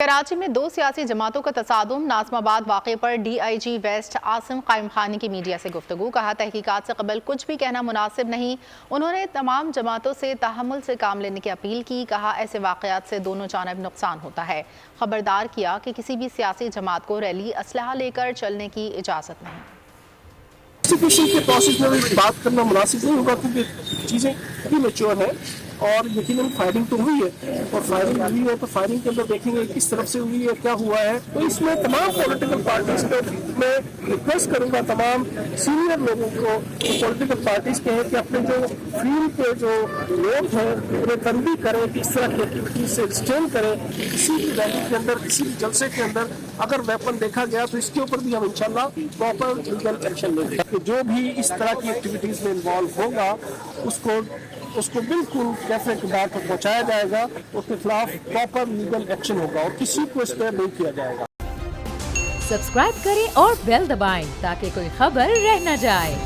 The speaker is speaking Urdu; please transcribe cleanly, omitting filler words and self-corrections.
کراچی میں دو سیاسی جماعتوں کا تصادم، ناظم-آباد واقعے پر DIG ویسٹ عاصم قائم خانی کی میڈیا سے گفتگو، کہا تحقیقات سے قبل کچھ بھی کہنا مناسب نہیں۔ انہوں نے تمام جماعتوں سے تحمل سے کام لینے کی اپیل کی، کہا ایسے واقعات سے دونوں جانب نقصان ہوتا ہے۔ خبردار کیا کہ کسی بھی سیاسی جماعت کو ریلی اسلحہ لے کر چلنے کی اجازت نہیں۔ انویسٹیگیشن کے پروسیس میں بات کرنا مناسب نہیں ہوگا کیونکہ چیزیں ابھی میچور ہیں اور یقیناً فائرنگ تو ہوئی ہے، اور فائرنگ ہوئی ہے تو فائرنگ کے اندر دیکھیں گے کس طرف سے ہوئی ہے، کیا ہوا ہے۔ تو اس میں تمام پولیٹیکل پارٹیز کو میں ریکویسٹ کروں گا، تمام سینئر لوگوں کو پولیٹیکل پارٹیز کے ہیں کہ اپنے جو فیلڈ کے جو لوگ ہیں انہیں تنبیہ کریں کہ اس طرح کی ایکٹیویٹیز سے ابسٹین کریں۔ کسی بھی ریلی کے اندر، کسی بھی جلسے کے اندر اگر ویپن دیکھا گیا تو اس کے اوپر بھی ہم انشاءاللہ پراپر لیگل ایکشن لیں گے۔ جو بھی اس طرح کی ایکٹیویٹیز میں انوالو ہوگا اس کو بالکل کیفے کے بات تک پہنچایا جائے گا، اس کے خلاف پراپر لیگل ایکشن ہوگا اور کسی کو اس پہ نہیں کیا جائے گا۔ سبسکرائب کریں اور بیل دبائیں تاکہ کوئی خبر رہ نہ جائے۔